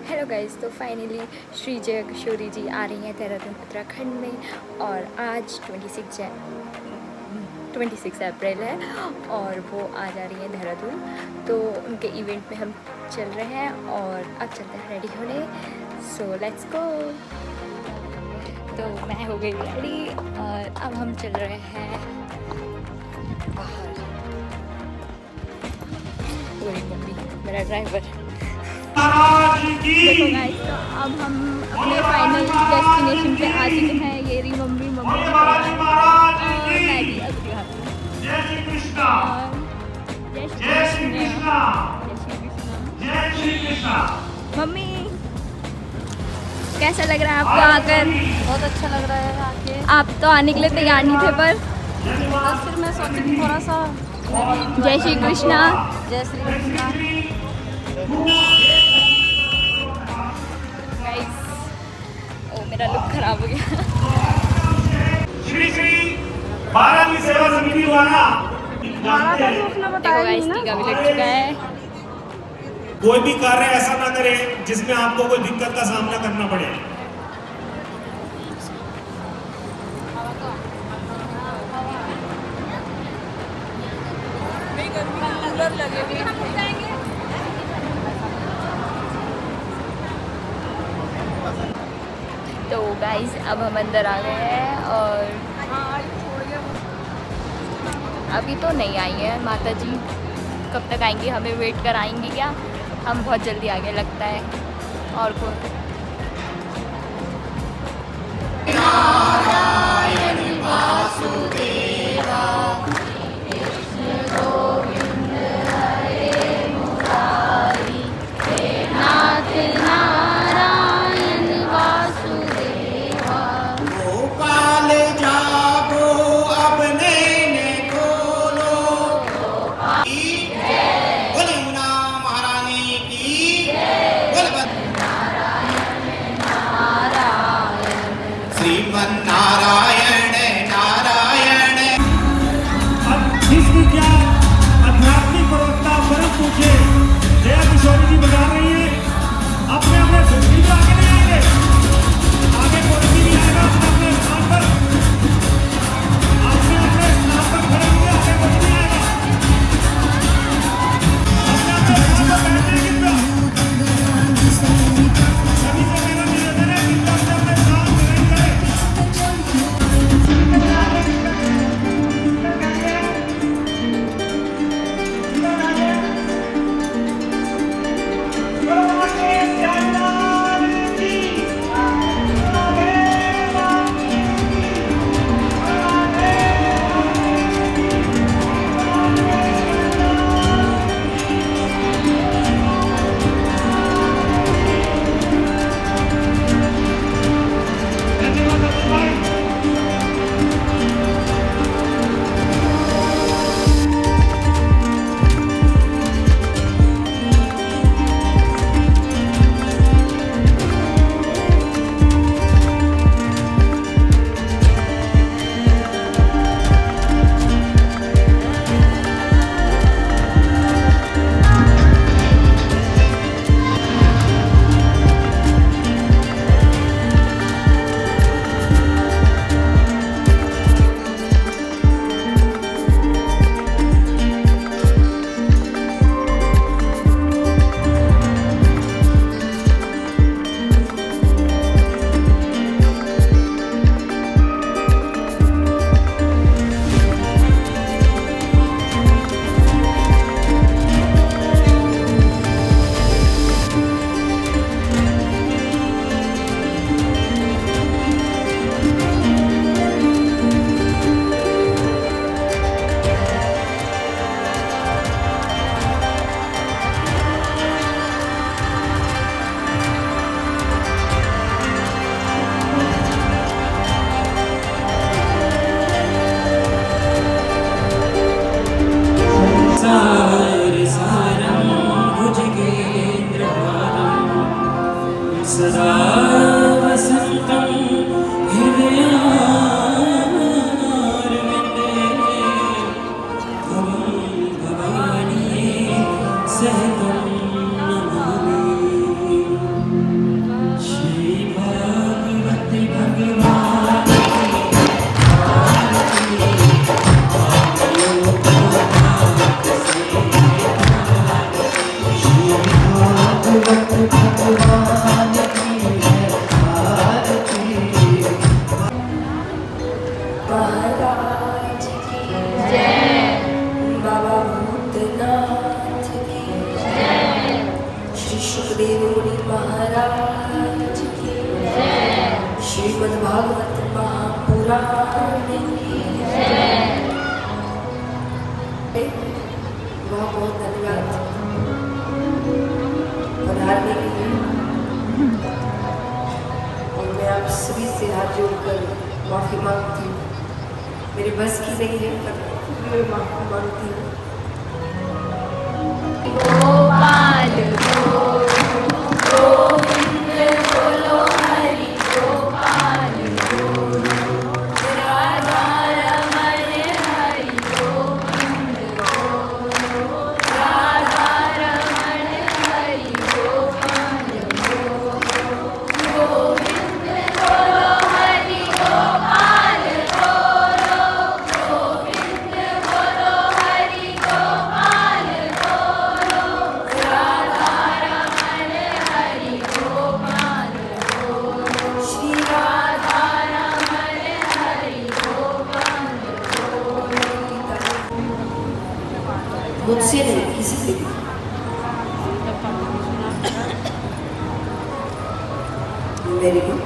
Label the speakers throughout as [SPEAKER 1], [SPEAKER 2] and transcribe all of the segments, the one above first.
[SPEAKER 1] Hello guys, तो finally Shri जय किशोरी जी आ रही हैं देहरादून उत्तराखंड में। और आज 26 अप्रैल है और वो आ जा रही हैं देहरादून। तो उनके इवेंट में हम चल रहे हैं और अब चलते हैं रेडी होने। So let's go. तो मैं हो गई रेडी और अब हम चल रहे हैं बाहर। पूरी मम्मी मेरा ड्राइवर। देखो गाइस, तो अब हम अपने फाइनल डेस्टिनेशन पे आ चुके हैं। ये रही मम्मी और मैं भी अगली हाथ में।
[SPEAKER 2] जय श्री कृष्णा,
[SPEAKER 1] जय
[SPEAKER 2] जय श्री कृष्णा,
[SPEAKER 1] जय श्री
[SPEAKER 2] जय श्री कृष्णा।
[SPEAKER 1] मम्मी, कैसा लग रहा है आपको आकर?
[SPEAKER 3] बहुत अच्छा लग रहा है आके।
[SPEAKER 1] आप तो आने के लिए तैयार नहीं थे, पर
[SPEAKER 3] बस फिर मैं सोची कि थोड़ा सा
[SPEAKER 1] जय श्री कृष्णा।
[SPEAKER 3] जय श्री कृष्णा।
[SPEAKER 1] गाइस, ओ मेरा लुक खराब हो गया।
[SPEAKER 2] श्री श्री भारत सेवा समिति द्वारा जानते हैं,
[SPEAKER 1] देखो गाइस, टीका भी लग चुका है।
[SPEAKER 2] कोई भी कार्य ऐसा ना करें जिसमें आपको कोई दिक्कत का सामना करना पड़े।
[SPEAKER 1] तो गाइस, अब हम अंदर आ गए हैं और अभी तो नहीं आई है माता जी। कब तक आएंगी? हमें वेट कराएंगी क्या? हम बहुत जल्दी आ गए लगता है। और कौन?
[SPEAKER 4] नारायण नारायण।
[SPEAKER 2] इसकी क्या आध्यात्मिक प्रवक्ता परम पूज्य जया किशोरी जी बता रही है। अपने अपने धरती को आगे नहीं आएंगे, आगे कोई भी नहीं आएगा। अपने स्थान पर खड़े होंगे, आगे कोई नहीं आएगा। अपने अपने स्थान पर बैठने की सभी से मेरा निवेदन है कि अपने अपने स्थान ग्रहण करें।
[SPEAKER 4] सदा वसन्तं हृदयारविन्दे भवं भवानी सहितं नमामि।
[SPEAKER 5] सुखदेव मुनि महाराज की श्रीमद् भागवत महापुराण की बहुत बहुत धन्यवाद पधारने के लिए। और मैं आप सभी से हाथ जोड़कर माफ़ी मांगती हूँ। मेरे बस की नहीं है पर मैं माफ़ी मांगती हूँ।
[SPEAKER 1] गोपाल गोविंद बोलो हरि गोपाल राधा रमण हरि गोविंद राधा रमण हरि गोपाल गोविंद बोलो हरि गोपाल गोविंद बोलो हरि गोपाल श्री राधा रमण हरि
[SPEAKER 5] मुझसे नहीं किसी से भी। Very good.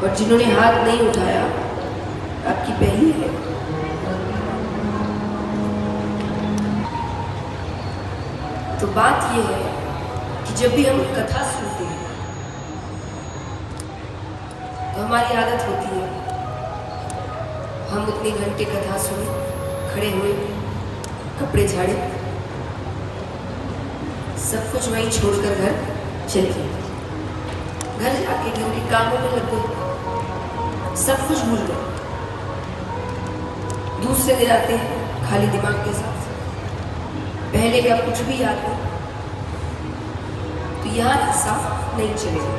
[SPEAKER 5] और जिन्होंने हाथ नहीं उठाया आपकी पहली है। तो बात यह है कि जब भी हम कथा सुनते हैं तो हमारी आदत होती है हम उतने घंटे कथा सुने, खड़े हुए, कपड़े झाड़े, सब कुछ वहीं छोड़कर घर चले गए। घर जाके घर के कामों में लग गए, सब कुछ भूल गए। दूसरे दिन आते हैं खाली दिमाग के साथ, पहले का कुछ भी याद नहीं। तो यहाँ ऐसा नहीं चलेगा।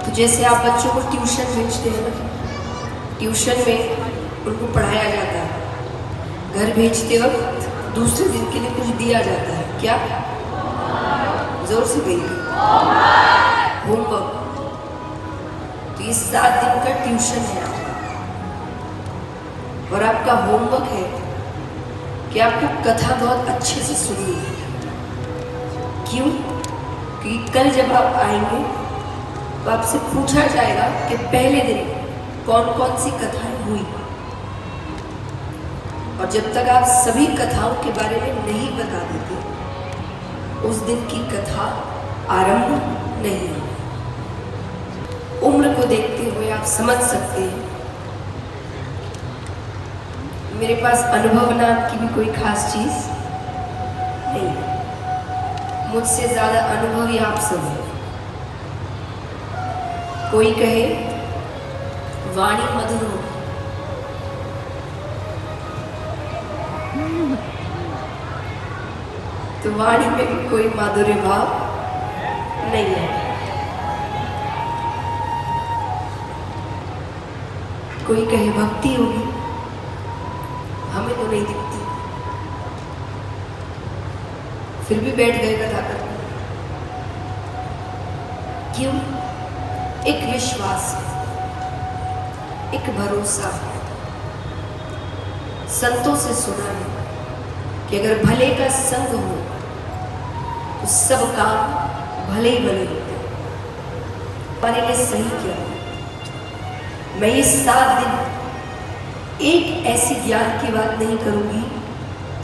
[SPEAKER 5] तो जैसे आप बच्चों को ट्यूशन भेजते हैं ना, ट्यूशन में उनको पढ़ाया जाता है, घर भेजते वक्त दूसरे दिन के लिए कुछ दिया जाता है। क्या? जोर से कहिए। होमवर्क। तो ये 7 दिन का ट्यूशन है आपका, और आपका होमवर्क है कि आपको कथा बहुत अच्छे से सुननी है। क्यों? क्योंकि कल जब आप आएंगे तो आपसे पूछा जाएगा कि पहले दिन कौन कौन सी कथाएं हुई, और जब तक आप सभी कथाओं के बारे में नहीं बता देते उस दिन की कथा आरंभ नहीं होगी। उम्र को देखते हुए आप समझ सकते हैं मेरे पास अनुभव नाम की भी कोई खास चीज नहीं है। मुझसे ज्यादा अनुभवी आप सब हैं। कोई कहे वाणी मधुर हो, तो वाणी में भी कोई माधुर्य भाव नहीं है। कोई कहे भक्ति होगी, हमें तो नहीं दिखती, फिर भी बैठ गए कथा करने। क्यों? एक विश्वास है, एक भरोसा है। संतों से सुना है कि अगर भले का संग हो तो सब काम भले ही भले होते हैं। हमारे लिए सही क्या है? मैं ये 7 दिन एक ऐसी ज्ञान की बात नहीं करूंगी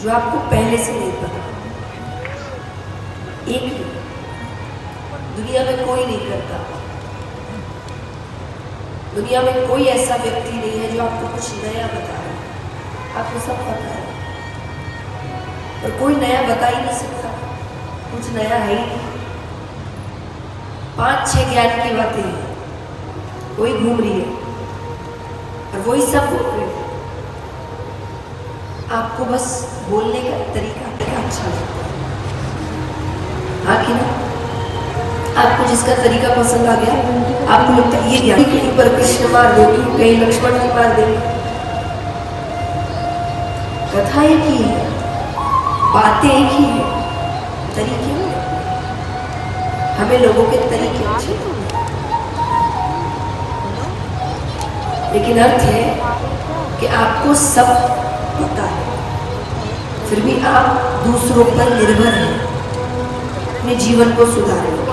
[SPEAKER 5] जो आपको पहले से नहीं पता। एक नहीं, दुनिया में कोई नहीं करता। दुनिया में कोई ऐसा व्यक्ति नहीं है जो आपको कुछ नया बता रहा है। आपको सब पता है, और कोई नया बता ही नहीं सकता। कुछ नया है ही नहीं। 5-6 ज्ञान की बातें हैं, वही घूम रही है और वही सब बोल रहे हैं। आपको बस बोलने का तरीका अच्छा लगता है, हाँ कि ना? आपको जिसका तरीका पसंद आ गया, आपको लगता है ये ज्ञान कहीं पर कृष्ण मार देगी, कहीं लक्ष्मण जी मार देंगे। कथा एक ही है, बातें एक ही है, तरीके हमें लोगों के तरीके अच्छे, लेकिन अर्थ है कि आपको सब पता है। फिर भी आप दूसरों पर निर्भर हैं अपने जीवन को सुधारने की।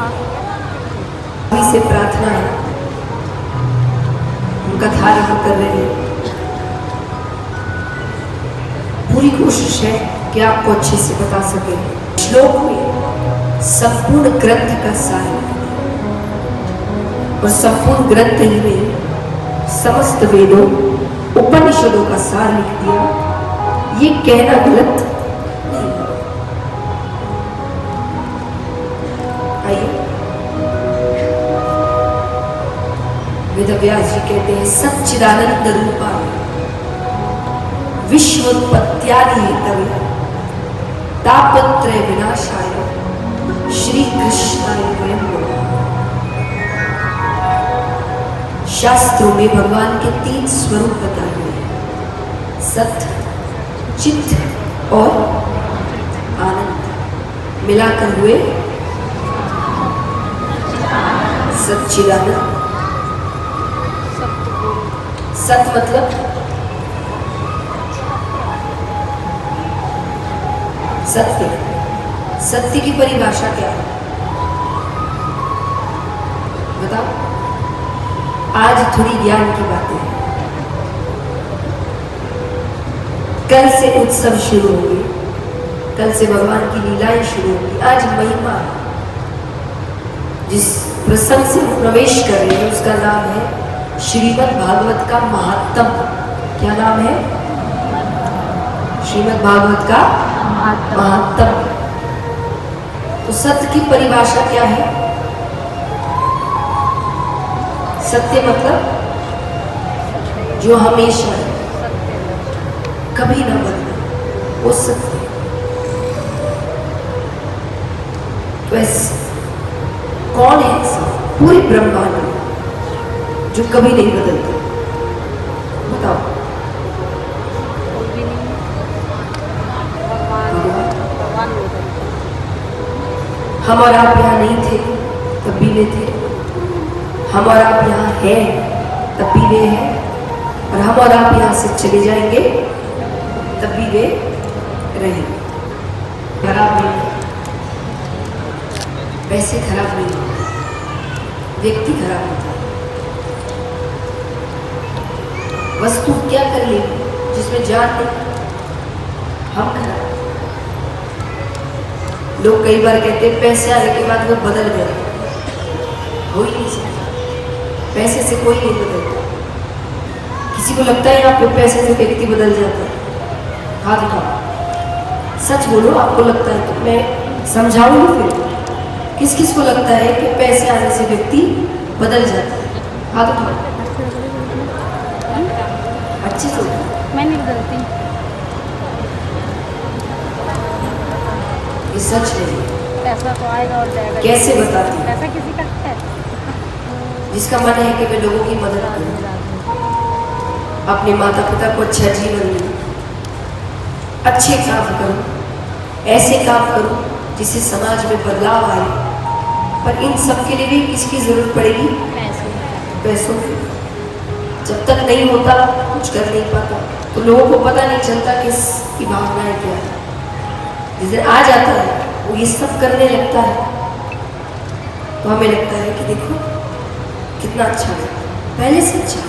[SPEAKER 5] अभी से प्रार्थना है, उनका धारण कर रहे हैं। पूरी कोशिश है कि आपको अच्छे से बता सके। श्लोक में संपूर्ण ग्रंथ का सार और संपूर्ण ग्रंथ ही में समस्त वेदों उपनिषदों का सार लिख दिया। ये कहना गलत नहीं। आइए, वेदव्यास जी कहते हैं सच्चिदानंद रूपाय विश्वोत्पत्त्यादि हेतवे तापत्रय विनाशाय श्री कृष्णाय वयं नमः। शास्त्रों में भगवान के 3 स्वरूप बताए हुए, सत्य, चित्त और आनंद मिलाकर हुए सच्चिदानंद। सत मतलब सत्य। सत्य की परिभाषा क्या है बताओ? आज थोड़ी ज्ञान की बातें हैं। कल से उत्सव शुरू होंगे, कल से भगवान की लीलाएं शुरू होंगी। आज महिमा, जिस प्रसंग से हम प्रवेश कर रहे हैं उसका नाम है श्रीमद् भागवत का महात्म। क्या नाम है? श्रीमद् भागवत का महात्म। तो सत्य की परिभाषा क्या है? सत्य मतलब जो हमेशा है, कभी ना बदले, वो सत्य। तो ऐसे कौन है ऐसा पूरे ब्रह्मांड में जो कभी नहीं बदलता? बताओ।
[SPEAKER 3] कोई भी नहीं। भगवान नहीं बदलते।
[SPEAKER 5] हम और आप यहाँ नहीं थे तब भी वे थे, हम और आप यहाँ हैं तब भी वे हैं, और हम और आप यहाँ से चले जाएंगे तब भी वे रहेंगे। खराब नहीं, वैसे खराब नहीं, व्यक्ति खराब होता है। वस्तु क्या कर लेगी जिसमें जान नहीं? हम खराब। लोग कई बार कहते हैं पैसे आने के बाद वो बदल गए। हो ही नहीं सकता, पैसे से कोई नहीं बदलता। किसी को लगता है यहाँ पे पैसे से व्यक्ति बदल जाता है? हाथ उठाओ, सच बोलो। आपको लगता है तो मैं समझाऊंगी फिर। किस किस को लगता है कि पैसे आने से व्यक्ति बदल जाता है? हाथ उठाओ। अच्छी सोच।
[SPEAKER 3] मैं नहीं बदलती।
[SPEAKER 5] ये सच नहीं।
[SPEAKER 3] पैसा तो आएगा और जाएगा।
[SPEAKER 5] कैसे बताती?
[SPEAKER 3] पैसा किसी का है।
[SPEAKER 5] जिसका मन है कि मैं लोगों की मदद करूं, अपने माता पिता को अच्छा जीवन दूं, अच्छे काम करूं, ऐसे काम करूं जिससे समाज में बदलाव आए। पर इन सब के लिए भी किसकी जरूरत पड़ेगी? पैसों की। जब तक नहीं होता कुछ कर नहीं पाता। तो लोगों को पता नहीं चलता कि इसकी भावनाएं क्या है। जिस दिन आ जाता है वो ये सब करने लगता है तो हमें लगता है कि देखो कितना अच्छा है। पहले से अच्छा,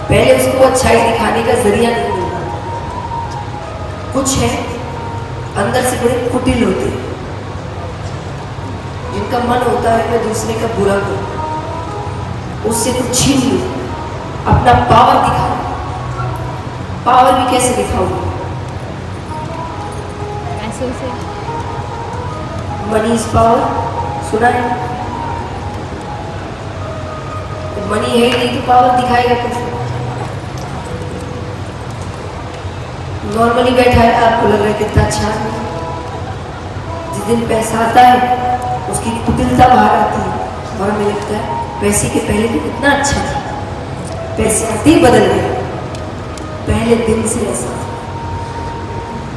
[SPEAKER 5] पहले उसको अच्छाई दिखाने का जरिया नहीं मिलता। कुछ है अंदर से बड़े कुटिल होते हैं, जिनका मन होता है मैं दूसरे का बुरा करूं, उससे कुछ छीन लूं, अपना पावर दिखाऊं। पावर भी कैसे दिखाऊंगी?
[SPEAKER 3] पैसे से।
[SPEAKER 5] मनी इज पावर, सुना है? तो मनी है ही नहीं तो पावर दिखाएगा कैसे? नॉर्मली बैठा है, आपको लग रहा है कितना अच्छा है। जिस दिन पैसा आता है उसकी कुटिलता बाहर आती है और हमें लगता है पैसे के पहले तो कितना अच्छा था, पैसे आते ही बदल गए। पहले दिन से ऐसा था,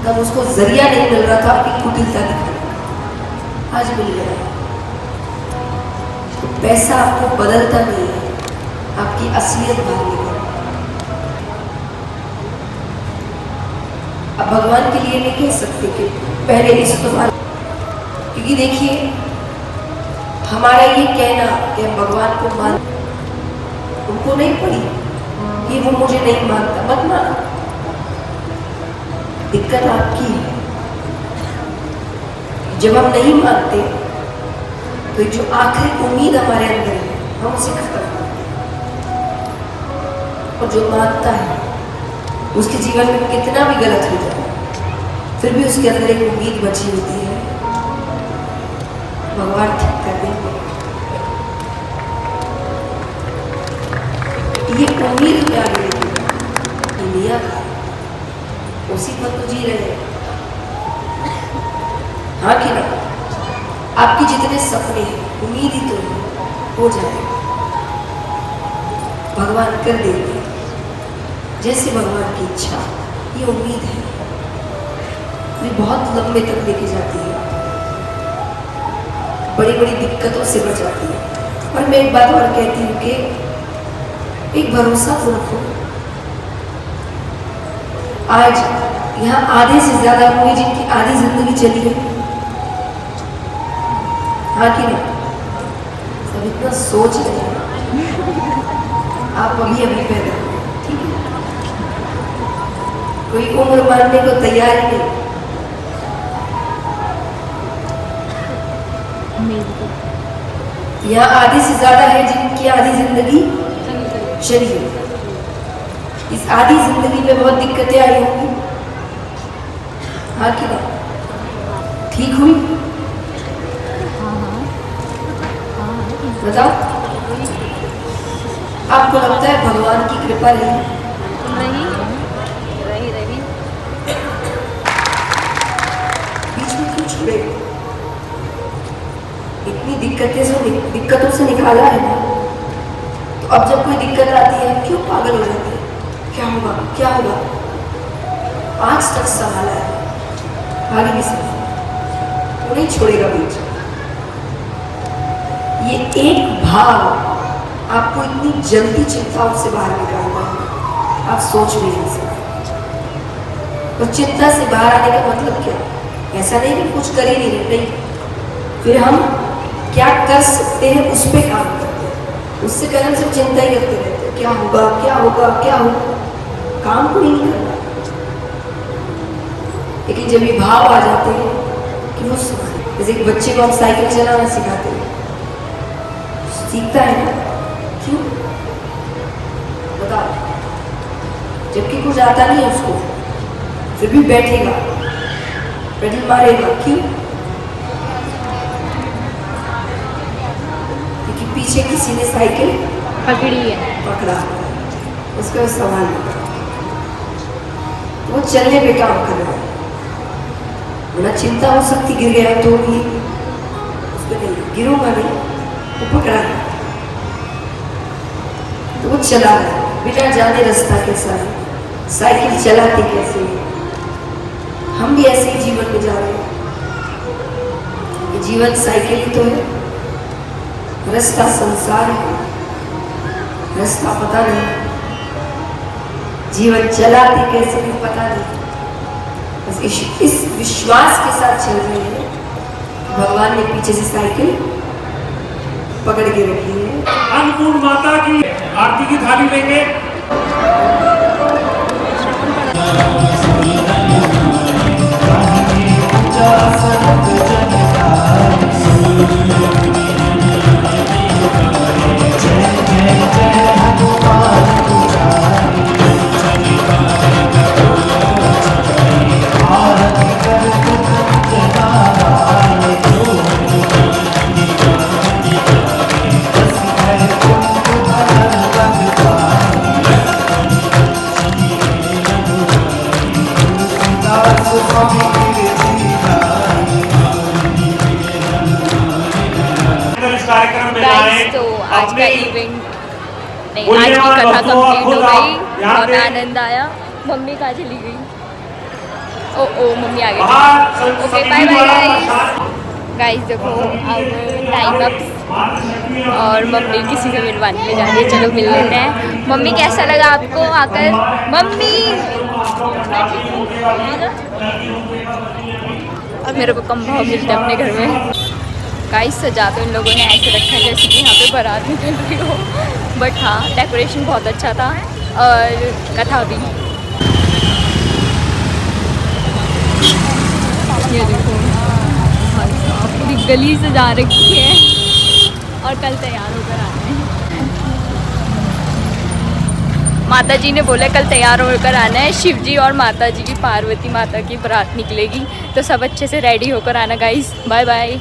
[SPEAKER 5] तब उसको जरिया नहीं मिल रहा था अपनी कुटिलता दिखाने का, आज मिल गया। तो पैसा आपको बदलता नहीं है, आपकी असलियत बाहर निकल। अब भगवान के लिए नहीं कह सकते कि पहले इस्तेमाल, क्योंकि देखिए हमारा ये कहना कि हम भगवान को मान, उनको नहीं पड़ी कि वो मुझे नहीं मानता, मत मानो, दिक्कत आपकी है। जब हम नहीं मानते तो जो आखिरी उम्मीद हमारे अंदर है हम उसे खत्म करते हैं, और जो मानता है उसके जीवन में कितना भी गलत हो जाए फिर भी उसके अंदर एक उम्मीद बची होती है, भगवान ठीक कर देंगे। ये उम्मीद क्या मिलेगी, लिया उसी पर तो जी रहे हैं। हाँ कि ना, आपके जितने सपने हैं उम्मीद ही तो हो जाए, भगवान कर देंगे जैसे भगवान की इच्छा। ये उम्मीद है, ये बहुत लंबे तक लेके जाती है, बड़ी बड़ी दिक्कतों से बचाती है। और मैं एक बात और कहती हूँ कि एक भरोसा तो रखो। आज यहाँ आधे से ज्यादा होंगे जिनकी आधी जिंदगी चली गई, हाँ कि नहीं? सब इतना सोच रहे हैं, आप अभी अभी पैदा हुए, ठीक है? कोई उम्र मानने को तैयार ही नहीं। यहाँ आधे से ज्यादा है जिनकी आधी जिंदगी चली गई। इस आधी जिंदगी में बहुत दिक्कतें आई होंगी, हाँ कि नहीं? ठीक हुई? बताओ, आपको लगता है भगवान की कृपा रही? बीच में क्यों छोड़े? इतनी दिक्कतों से निकाला है ना, तो अब जब कोई दिक्कत आती है क्यों पागल हो जाते हैं? क्या होगा क्या होगा? आज तक संभाला है, आगे भी संभाला, वो नहीं छोड़ेगा बीच। ये एक भाव आपको इतनी जल्दी चिंताओं से बाहर निकालना है, आप सोच भी नहीं सकते। और चिंता से बाहर आने का मतलब क्या? ऐसा नहीं कि कुछ कर ही नहीं रहे, नहीं, फिर हम क्या कर सकते हैं उस पर काम करते हैं। उससे पहले हम सिर्फ चिंता ही करते रहते हैं, क्या होगा क्या होगा क्या होगा, काम को नहीं करना। लेकिन जब ये भाव आ जाते हैं कि वो जैसे एक बच्चे को हम साइकिल चलाना सिखाते हैं, सीखता है ना, क्यों बताओ? जबकि कुछ आता नहीं है उसको, फिर भी बैठेगा, पेडल मारेगा, क्यों? क्योंकि पीछे किसी ने साइकिल
[SPEAKER 3] पकड़ी है,
[SPEAKER 5] पकड़ा, उसका सवाल नहीं, वो चलने पे काम कर रहा है। ना चिंता हो सकती गिर गया तो भी उसको नहीं, गिरूंगा नहीं, वो पकड़ा है तो वो चला रहा है बिना जाने रास्ता कैसा है, साइकिल चलाते कैसे। हम भी ऐसे ही जीवन में जा रहे हैं, ये जीवन साइकिल ही तो है, रास्ता संसार है, रास्ता पता नहीं, जीवन चलाते कैसे भी पता नहीं। बस इस विश्वास के साथ चल रहे हैं, भगवान ने पीछे से साइकिल पकड़ के रखी है।
[SPEAKER 2] अन्नपूर्ण माता की आरती की थाली लेंगे।
[SPEAKER 1] तो आज का इवेंट नहीं, आज की कथा कंप्लीट हो गई, बहुत आनंद आया। मम्मी कहाँ चली गई? ओ मम्मी आ गई। Okay bye bye guys. देखो अब टाइम अप और मम्मी किसी से मिलवाने ले जा रही है, चलो मिल लेते हैं। मम्मी कैसा लगा आपको आकर? मम्मी अब मेरे को कम भाव मिलते हैं अपने घर में। गाइस सजा तो इन लोगों ने ऐसे रखा है जैसे कि यहाँ पे बारात निकल रही हो, बट हाँ डेकोरेशन बहुत अच्छा था और कथा भी। ये देखो भाई साहब पूरी गली सजा रखी है और कल तैयार होकर आना है। माता जी ने बोला कल तैयार होकर आना है। शिव जी और माता जी की, पार्वती माता की बारात निकलेगी, तो सब अच्छे से रेडी होकर आना गाइस। Bye bye.